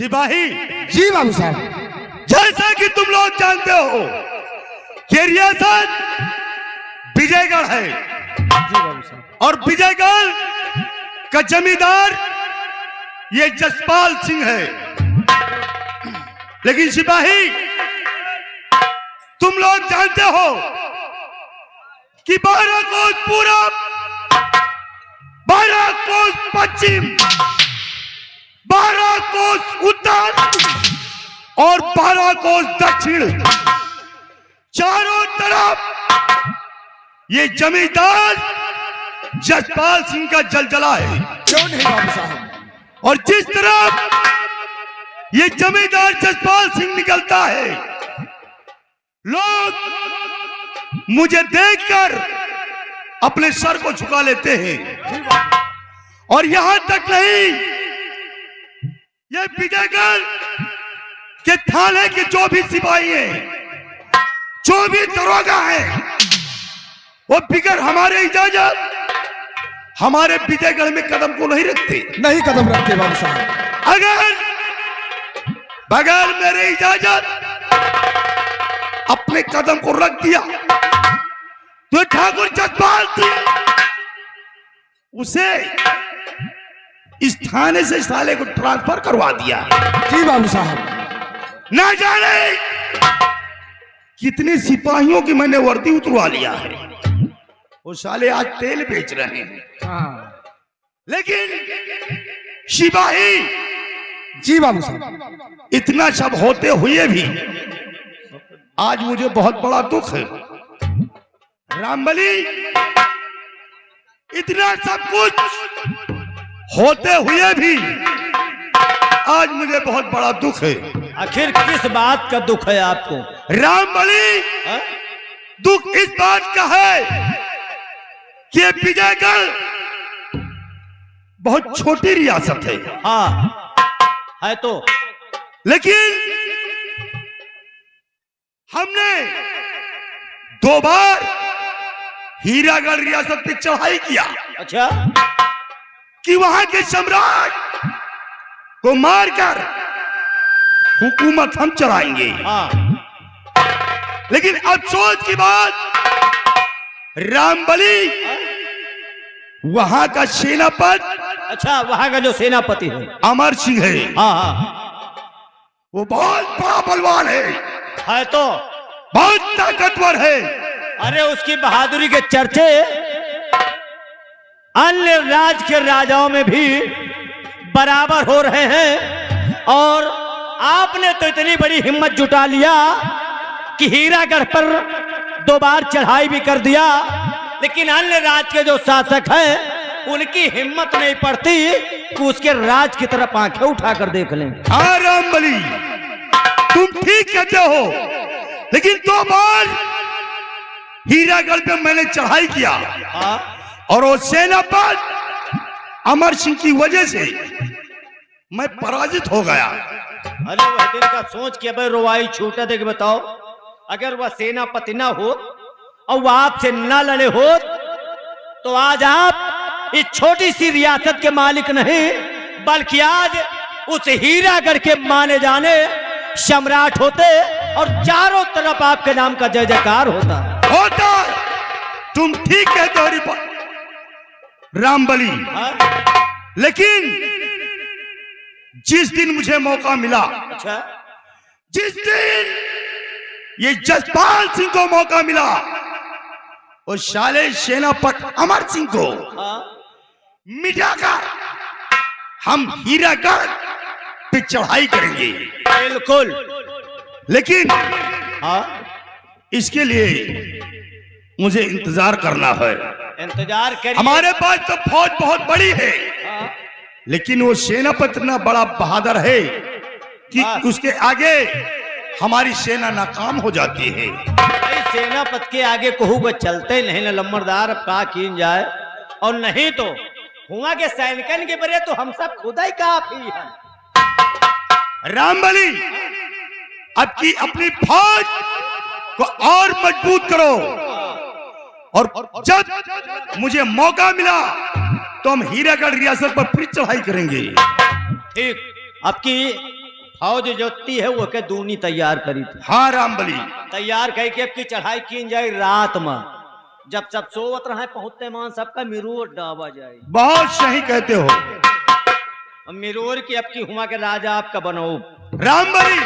सिपाही जी बाबू साहब। जैसा कि तुम लोग जानते हो कि रियासत विजयगढ़ है जी बाबू साहब। और विजयगढ़ का जमींदार ये जसपाल सिंह है। लेकिन सिपाही तुम लोग जानते हो कि 12 कोस पूरब, 12 कोस पश्चिम, 12 कोस उत्तर और 12 कोस दक्षिण, चारों तरफ ये जमींदार जसपाल सिंह का जलजला है। क्यों नहीं बाबू साहब? और जिस तरफ ये जमींदार जसपाल सिंह निकलता है, लोग मुझे देखकर अपने सर को झुका लेते हैं। और यहां तक नहीं, ये विजयगढ़ के थाने के जो भी सिपाही हैं, जो भी दरोगा हैं, वो बिगड़ हमारे इजाजत हमारे विजयगढ़ में कदम को नहीं रखते। नहीं कदम रखते बाबू साहब। अगर बगैर मेरे इजाजत अपने कदम को रख दिया तो ठाकुर जसपाल सिंह उसे इस थाने से साले को ट्रांसफर करवा दिया। जी बाबू साहब। ना जाने कितने सिपाहियों की मैंने वर्दी उतरवा लिया है, वो साले आज तेल बेच रहे हैं। हाँ। लेकिन सिपाही जी बाबू साहब। इतना सब होते हुए भी आज मुझे बहुत बड़ा दुख है। रामबली, इतना सब कुछ होते हुए भी आज मुझे बहुत बड़ा दुख है। आखिर किस बात का दुख है आपको? रामबली, दुख इस बात का है कि विजयगढ़ बहुत छोटी रियासत है। हाँ है तो, लेकिन हमने 2 बार हीरागढ़ रियासत पे चढ़ाई किया। अच्छा, कि वहां के सम्राट को मारकर हुकूमत हम चलाएंगे। हाँ। लेकिन अफसोस की बात, रामबली वहां का सेनापति, अच्छा वहां का जो सेनापति है अमर सिंह है। हाँ हाँ, वो बहुत बड़ा बलवान है तो बहुत ताकतवर है। अरे उसकी बहादुरी के चर्चे अन्य राज्य के राजाओं में भी बराबर हो रहे हैं। और आपने तो इतनी बड़ी हिम्मत जुटा लिया कि हीरागढ़ पर 2 बार चढ़ाई भी कर दिया, लेकिन अन्य राज्य के जो शासक हैं उनकी हिम्मत नहीं पड़ती कि उसके राज की तरफ आंखें उठाकर देख लें। हाँ रामबली, तुम ठीक कहते हो, लेकिन 2 बार हीरागढ़ पे मैंने चढ़ाई किया। और वो सेनापति अमर सिंह की वजह से मैं पराजित हो गया। अरे वह दिन का सोच के भाई रुवाई छूटा देख बताओ, अगर वह सेनापति ना हो और वह आपसे ना लड़े हो तो आज आप इस छोटी सी रियासत के मालिक नहीं, बल्कि आज उस हीरागढ़ के माने जाने सम्राट होते और चारों तरफ आपके नाम का जय जयकार होता। तुम ठीक कहते हो रामबली। लेकिन जिस दिन मुझे मौका मिला, अच्छा, जिस दिन ये जसपाल सिंह को मौका मिला, उस साले सेनापति अमर सिंह को मिटाकर हम हीरागढ़ पे चढ़ाई करेंगे। बिल्कुल। लेकिन इसके लिए मुझे इंतजार करना है। इंतजार करिए। हमारे पास तो फौज बहुत बड़ी है, लेकिन वो सेनापति इतना बड़ा बहादुर है कि उसके आगे हमारी सेना नाकाम हो जाती है। भाई सेनापति के आगे कहू वो चलते नहीं न लम्बरदार, अब का कीन जाए। और नहीं तो हुआ के सैनिकन के बरे तो हम सब खुदा ही काफी है। रामबली, अब की अपनी फौज को और मजबूत करो, और जब मुझे मौका मिला तो हम हीरागढ़ रियासत पर फिर चढ़ाई करेंगे। ठीक, अब की फौज जोती है वो के दूनी तैयार करी थी। हाँ रामबली, तैयार कह के की चढ़ाई की जाए रात में, जब सब सोवत रहे पहुंचते मान सबका मिरोर डाबा जाए। बहुत सही कहते हो और मिरोर की अब की हुआ के राजा आपका बनो। रामबली।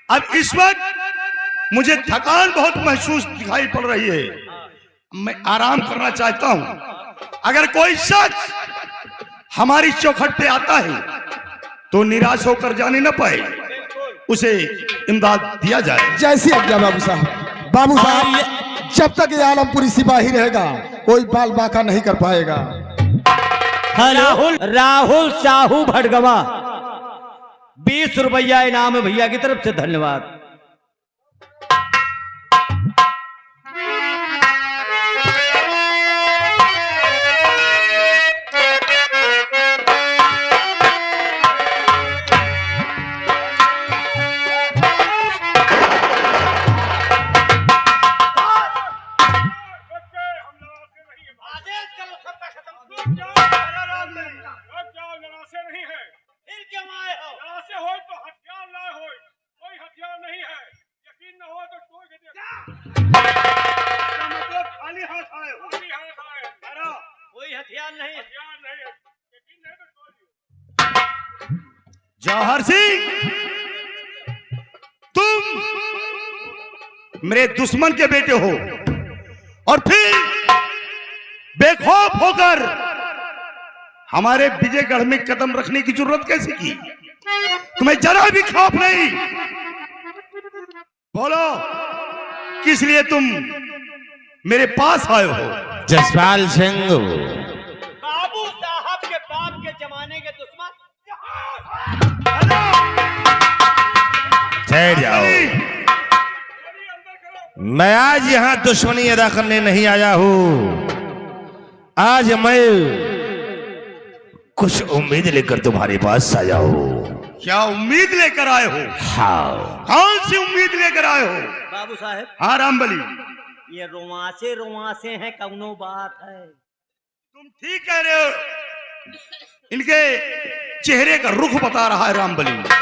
अब इस वक्त मुझे थकान बहुत महसूस दिखाई पड़ रही है, मैं आराम करना चाहता हूं। अगर कोई शख्स हमारी चौखट पे आता है तो निराश होकर जाने न पाए, उसे इमदाद दिया जाए। जैसी आज्ञा बाबू साहब। बाबू साहब, जब तक ये आलमपुरी सिपाही रहेगा कोई बाल बाका नहीं कर पाएगा। राहुल साहू भटगवा 20 रुपया इनाम है भैया की तरफ से, धन्यवाद। जौहर सिंह, तुम मेरे दुश्मन के बेटे हो और फिर बेखौफ होकर हमारे विजयगढ़ में कदम रखने की जरूरत कैसे की? तुम्हें जरा भी खौफ नहीं? बोलो, किस लिए तुम मेरे पास आए हो? जसपाल सिंह, बाबू साहब के बाप के जमाने के दुश्मन। ठहर जाओ, मैं आज यहाँ दुश्मनी अदा करने नहीं आया हूँ। आज मैं कुछ उम्मीद लेकर तुम्हारे पास आया हूँ। क्या उम्मीद लेकर आए हो? हाँ। कौन सी उम्मीद लेकर आए हो? बाबू साहब, हाँ रामबली, ये रोमांसे रोमांसे हैं, कौनो बात है? तुम ठीक कह रहे हो, इनके चेहरे का रुख बता रहा है रामबली।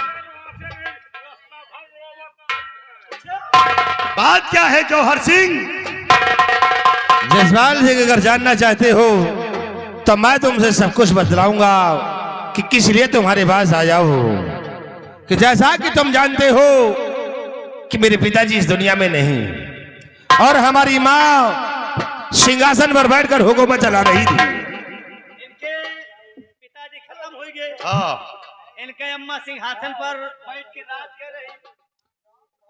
बात क्या है जौहर सिंह? जसपाल सिंह, अगर जानना चाहते हो तो मैं तुमसे सब कुछ बतलाऊंगा कि किस लिए तुम्हारे पास आया हूँ। कि जैसा कि तुम जानते हो कि मेरे पिताजी इस दुनिया में नहीं और हमारी माँ सिंहासन पर बैठकर हुकूमत चला रही थी। इनके पिताजी खत्म हो गए, हाँ, इनके अम्मा सिंहासन पर बैठ के राज कर रही,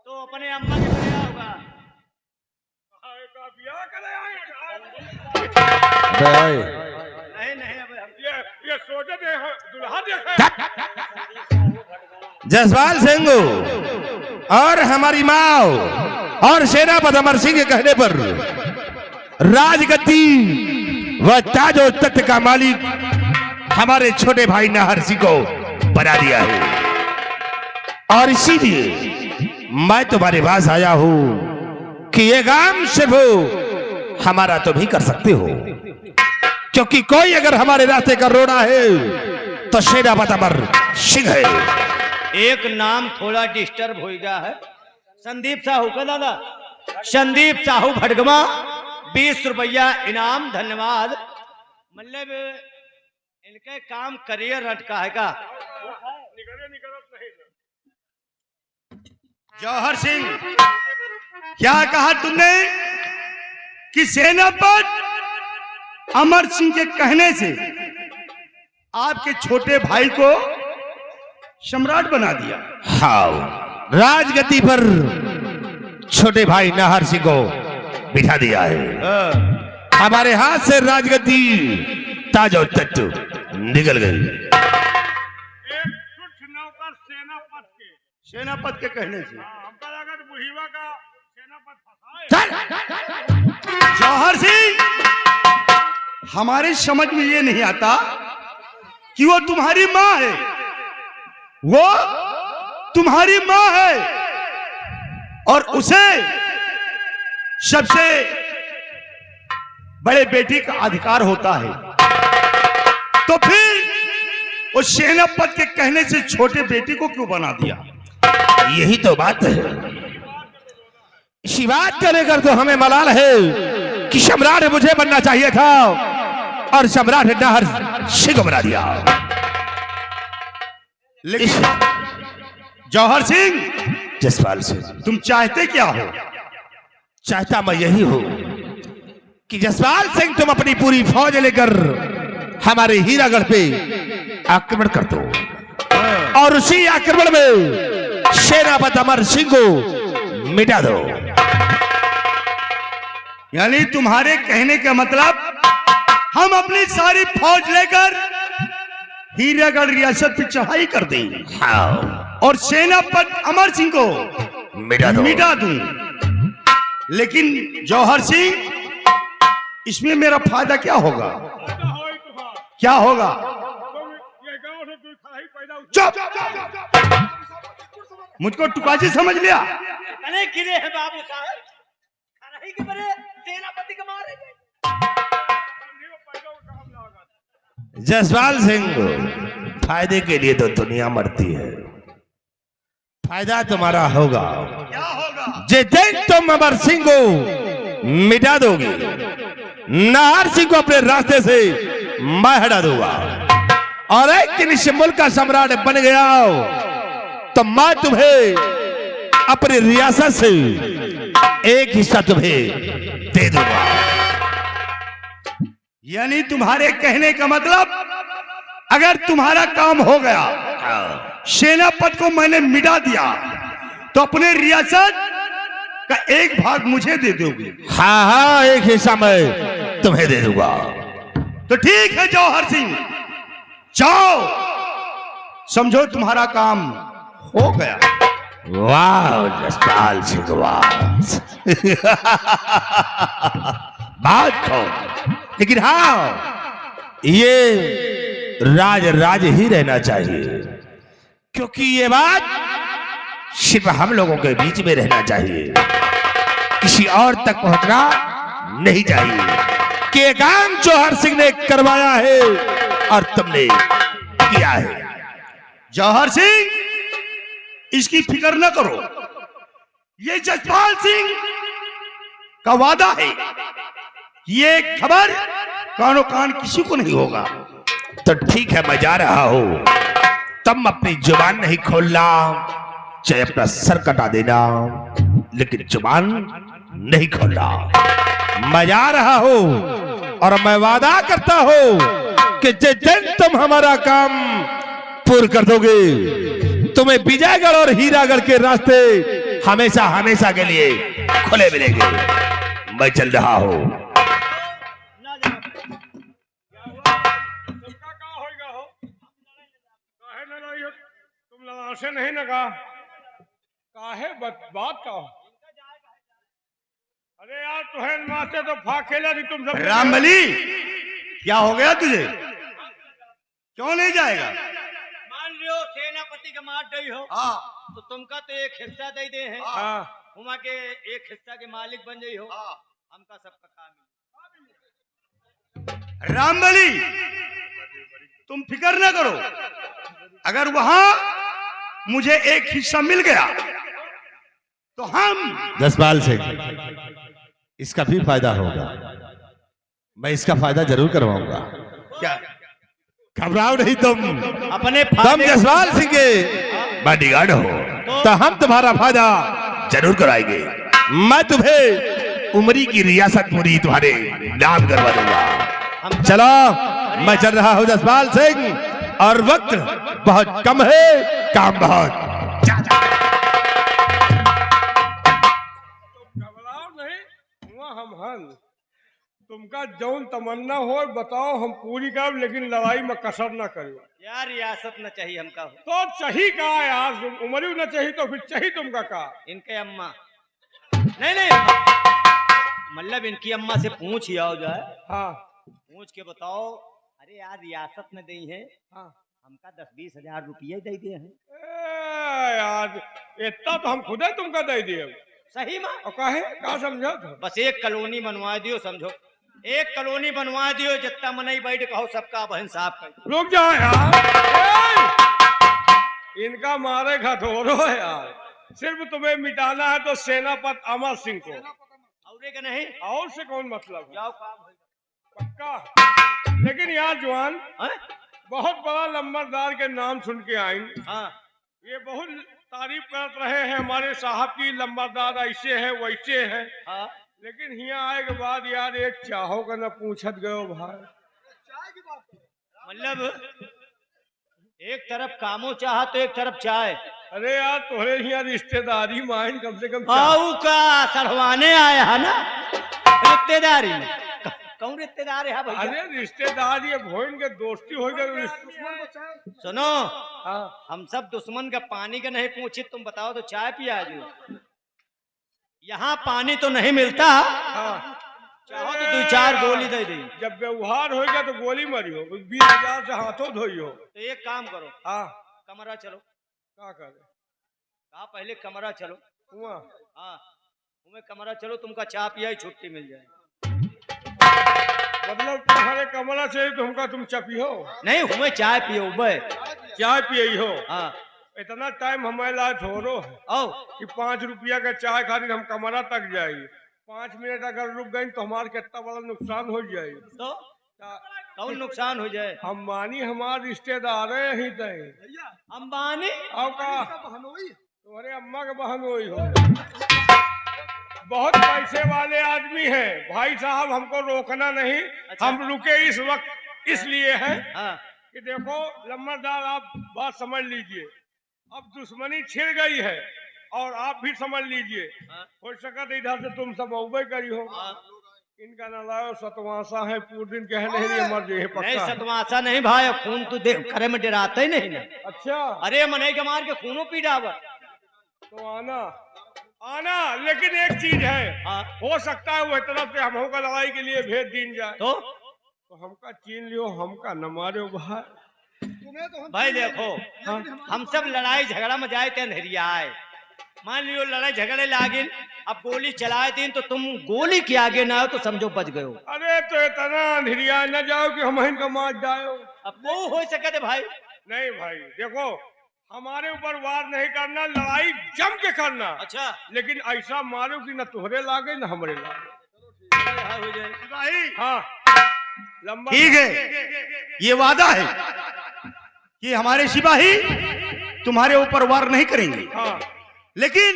तो अपने अम्मा के बढ़िया होगा। नहीं नहीं, अब ये सोचे दुल्हा देखे। जसपाल सिंह और हमारी माँ और सेनापति अमर सिंह के कहने पर राजगद्दी व ताजो तख्त का मालिक हमारे छोटे भाई नाहर सिंह को बना दिया है। और इसीलिए मैं तुम्हारे पास आया हूं कि ये काम सिर्फ हमारा तुम ही कर सकते हो, क्योंकि कोई अगर हमारे रास्ते का रोड़ा है तो सेनापति अमर सिंह है। एक नाम थोड़ा डिस्टर्ब हो गया है, संदीप साहू का दादा, संदीप साहू भटगमा 20 रुपया इनाम, धन्यवाद। मतलब इनके काम करियर अटका है का? जौहर सिंह, क्या कहा तुमने कि सेनापति अमर सिंह के कहने से आपके छोटे भाई को सम्राट बना दिया? हाँ, राजगद्दी पर छोटे भाई नाहर सिंह को बिठा दिया है। हमारे हाथ से राजगद्दी ताजो तख्त निकल गई। सेनापति के कहने से जौहर सिंह, हमारे समझ में ये नहीं आता कि वो तुम्हारी माँ है, वो तुम्हारी माँ है और उसे सबसे बड़े बेटी का अधिकार होता है, तो फिर और सेनापति के कहने से छोटे बेटे को क्यों बना दिया? यही तो बात है। इसी बात को लेकर तो हमें मलाल है कि सम्राट मुझे बनना चाहिए था और सम्राट ने नाहर सिंह को बना दिया। लेकिन जौहर सिंह, जसपाल सिंह, तुम चाहते क्या हो? चाहता मैं यही हूं कि जसपाल सिंह तुम अपनी पूरी फौज लेकर हमारे हीरागढ़ पे आक्रमण कर दो और उसी आक्रमण में सेनापति अमर सिंह को मिटा दो। यानी तुम्हारे कहने का मतलब हम अपनी सारी फौज लेकर हीरागढ़ रियासत पे चढ़ाई कर दें। हाँ। और सेनापति अमर सिंह को मिटा दूं। लेकिन जौहर सिंह, इसमें मेरा फायदा क्या होगा? क्या होगा? चुप! मुझको टुकाची समझ लिया? अरे किले हैं बाबू साहब, खराही के बड़े सेनापति के मारे गए। जसपाल सिंह, फायदे के लिए तो दुनिया मरती है। फायदा तुम्हारा होगा क्या होगा? जिस दिन तुम अमर सिंह को मिटा दोगे, नाहर सिंह को अपने रास्ते से मैं हटा दूंगा और एक दिन इस मुल्क का सम्राट बन गया तो मैं तुम्हें अपनी रियासत से एक हिस्सा तुम्हें दे दूंगा। यानी तुम्हारे कहने का मतलब, अगर तुम्हारा काम हो गया, सेनापति को मैंने मिटा दिया, तो अपने रियासत का एक भाग मुझे दे दोगे? हाँ हाँ, एक हिस्सा मैं तुम्हें दे दूंगा। तो ठीक है जौहर सिंह, जाओ, समझो तुम्हारा काम हो गया। वाह जसपाल सिंह, वाह। बात को, लेकिन हाँ, ये राज ही रहना चाहिए, क्योंकि ये बात सिर्फ हम लोगों के बीच में रहना चाहिए, किसी और तक पहुंचना नहीं चाहिए कि ये काम जौहर सिंह ने करवाया है और तुमने किया है। जौहर सिंह, इसकी फिक्र न करो, ये जसपाल सिंह का वादा है, ये खबर कानो कान किसी को नहीं होगा। तो ठीक है, मैं जा रहा हूं, तुम अपनी जुबान नहीं खोलना, चाहे अपना सर कटा देना, लेकिन जुबान नहीं खोलना। मैं जा रहा हूं और मैं वादा करता हूं कि जिस दिन तुम हमारा काम पूर्ण कर दोगे, तुम्हें विजयगढ़ और हीरागढ़ के रास्ते हमेशा हमेशा के लिए खुले मिलेंगे। मैं चल रहा हूं। तुम नहीं लगा काहे बात का? अरे यार तुहन माते तो फाखेला नहीं तुम सब। रामबली, क्या हो गया तुझे? क्यों नहीं जाएगा? मान लियो सेनापति का मार दई हो, हाँ, तो तुमका तो एक हिस्सा दे दे हैं, हाँ। हुआ के एक हिस्सा के मालिक बन जाई हो, हमका सबका काम है। रामबली, तुम फिक्र ना करो, अगर वहां मुझे एक हिस्सा मिल गया तो हम। जसपाल सिंह, इसका भी फायदा होगा, मैं इसका फायदा जरूर करवाऊंगा। क्या? घबराओ नहीं तुम अपने तुम जसपाल सिंह के बॉडीगार्ड हो, तो हम तुम्हारा फायदा जरूर कराएंगे। मैं तुम्हें उमरी की रियासत पूरी तुम्हारे नाम करवा दूंगा। चलो, मैं चल रहा हूं जसपाल सिंह, और वक्त बहुत कम है, काम बहुत। घबराओ नहीं, हुआ हम हन तुमका जौन तमन्ना हो बताओ, हम पूरी कर, लेकिन लड़ाई में कसर ना करियो यार। रियासत न चाहिए हमका हो तो चाहिए का यार, उमरी न चाहिए तो फिर चाहिए तुमका का? इनके अम्मा नहीं, मतलब इनकी अम्मा से पूछ आओ जाए। हाँ, पूछ के बताओ, अरे यार रियासत न दी है, हाँ। हमका 10-20 हजार रुपये दे दिए हैं। यार इतना तो हम खुद तुमका दे दिए। सही माँ, और काहे का समझो? बस एक कॉलोनी बनवा दियो, समझो एक कॉलोनी बनवा दियो, जितना मनई बैठ कहो सबका बहन साहब का। रुक जाओ यार, इनका मारे घटोरो है यार। सिर्फ तुम्हें मिटाना है तो सेनापति अमर सिंह को, और का नहीं। और से कौन मतलब है? जाओ काम हो पक्का। लेकिन यार जवान, हाँ? बहुत बड़ा लंबरदार के नाम सुन के आई, हाँ ये बहुत तारीफ करत रहे हैं हमारे साहब की, लंबरदार ऐसे है वैसे है। हाँ। लेकिन यहाँ आए के बाद यार एक चाहो का न पूछत गयो भाई। मतलब एक तरफ कामो चाह तो एक तरफ चाय। अरे यार तोहरे यहाँ रिश्तेदारी माइन कम से कम आऊ का सरवाने आया है ना रिश्तेदारी। कौन रिश्तेदार है भैया? अरे रिश्तेदार ये भोइन के दोस्ती हो गए। सुनो, हाँ हम सब दुश्मन का पानी का नहीं पूछे, तुम बताओ तो चाय पिया जो। यहाँ पानी तो नहीं मिलता, हाँ। चाहो तो 2-4 गोली दे दी। जब व्यवहार होगा तो गोली मारी हो, 20,000 से हाथों धोई हो। तो एक काम करो, हाँ कमरा चलो। क्या करे? कहा पहले कमरा चलो। हुआ हाँ तुम्हें कमरा चलो, तुमका चाय पिया ही छुट्टी मिल जाए। मतलब तुम्हारे कमरा चाहिए तो हमका तुम चपी हो? नहीं हमें चाय पियो बे। चाय पियई हो? हाँ इतना टाइम हमारे लाए थोड़ो है आओ कि 5 रुपया का चाय खातिर हम कमरा तक जाए। 5 मिनट अगर रुक गई तो हमारे कितना बड़ा नुकसान हो जाए। तो कौन नुकसान हो जाए? अंबानी हमारे रिश्तेदार है यही तय। अंबानी अब का तुम्हारे अम्मा के बहन वही हो। बहुत पैसे वाले आदमी हैं भाई साहब, हमको रोकना नहीं। अच्छा। हम रुके इस वक्त इसलिए हैं हाँ कि देखो लम्बरदार, आप बात समझ लीजिए। अब दुश्मनी छिड़ गई है और आप भी समझ लीजिए। हाँ। हो सका तो इधर से तुम सब औबे करी हो। हाँ। इनका न लाओ सतवासा है, पूरे दिन कहने नहीं मर जाए नहीं पक्का। सतवासा नहीं भाई, खून तो देख करे में डराते ही नहीं ना। अच्छा अरे मने के मार के खूनों पी डावर। तो आना आना, लेकिन एक चीज है, हाँ। हो सकता है वह तरफ से हम का लड़ाई के लिए भेज दीन जाए तो हमका चीन लियो, हमका न मारो भाई। भाई देखो, हम सब लड़ाई झगड़ा में जाए थे अंधेरिया आए, मान लियो लड़ाई झगड़े लागिन, अब गोली चलाए दिन तो तुम गोली के आगे ना हो तो समझो बच गए हो। अरे तो इतना अंधेरिया न जाओ कि हम इनका मार जाओ। अब वो हो सके थे भाई। नहीं भाई देखो, हमारे ऊपर वार नहीं करना, लड़ाई जम के करना। अच्छा लेकिन ऐसा मारो कि न तुहरे लागे न हमरे लागे। हो जाए भाई हाँ लंबा ठीक है, ये वादा है कि हमारे सिपाही तुम्हारे ऊपर वार नहीं करेंगे। हाँ लेकिन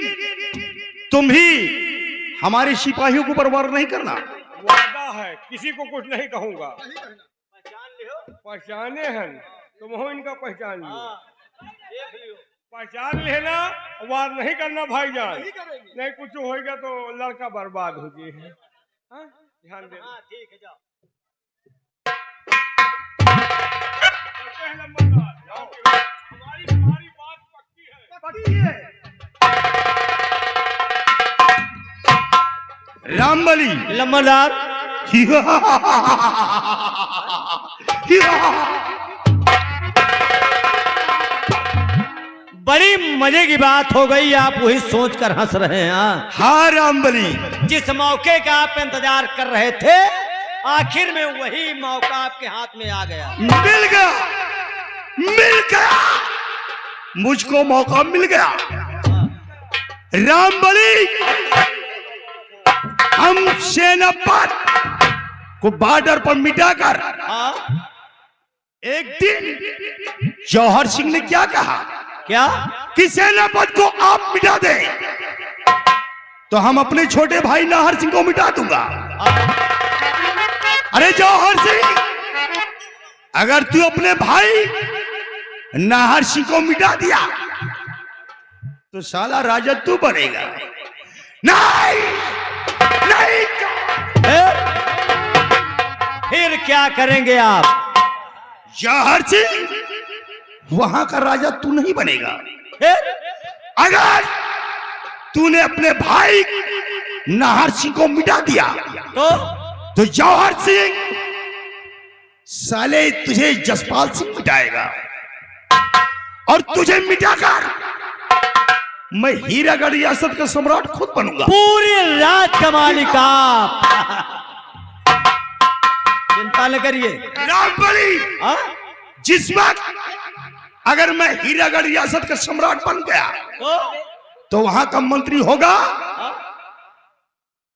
तुम भी हमारे सिपाहियों के ऊपर वार नहीं करना। वादा है, किसी को कुछ नहीं कहूंगा। पहचान लियो। पहचाने हैं तुम हो, इनका पहचान लियो। हाँ, देख लियो। पहचान लेना, वार नहीं करना भाईजान। नहीं कुछ होएगा तो लड़का बर्बाद हो जाए। हाँ? ध्यान देना। हाँ ठीक है जाओ। चलते हैं लंबरदार, जाओ। हमारी बात पक्की है। रामबली लंबरदार बड़ी मजे की बात हो गई, आप वही सोच कर हंस रहे हैं। हाँ रामबली, जिस मौके का आप इंतजार कर रहे थे, आखिर में वही मौका आपके हाथ में आ गया। मिल गया, मिल गया, मुझको मौका मिल गया। रामबली, हम सेनापति को बॉर्डर पर मिटाकर हाँ? एक दिन जौहर सिंह ने क्या कहा क्या? कि सेनापति को आप मिटा दें तो हम अपने छोटे भाई नाहर सिंह को मिटा दूंगा। अरे जौहर सिंह, अगर तू अपने भाई नाहर सिंह को मिटा दिया तो साला राजा तू बनेगा। नहीं नहीं, फिर क्या करेंगे आप? जौहर सिंह, वहां का राजा तू नहीं बनेगा। फिर? अगर तूने अपने भाई नाहर सिंह को मिटा दिया तो जौहर सिंह साले तुझे जसपाल सिंह मिटाएगा और तुझे मिटाकर मैं हीरागढ़ रियासत का सम्राट खुद बनूंगा। पूरी रात का मालिक आप। न करिए। रामबली, हाँ? जिस वक्त अगर मैं हीरागढ़ रियासत का सम्राट बन गया तो वहां का मंत्री होगा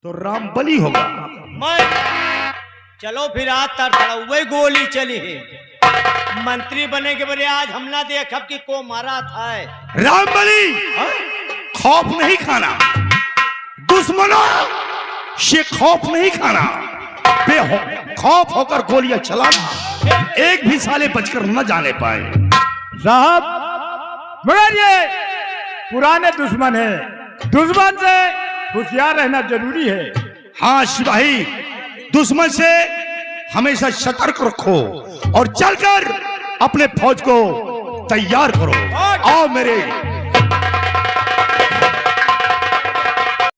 तो रामबली होगा। मैं चलो फिर आज तड़फड़ा वही गोली चली है। मंत्री बने के बड़े आज हमला देखब कि को मारा था। रामबली, खौफ नहीं खाना, दुश्मनों से खौफ नहीं खाना, खौफ होकर गोलियां चलाना, एक भी साले बचकर न जाने पाए। साहब मगर ये पुराने दुश्मन है, दुश्मन से होशियार रहना जरूरी है। हाँ सिपाही, दुश्मन से हमेशा सतर्क रखो और चलकर अपने फौज को तैयार करो। आओ मेरे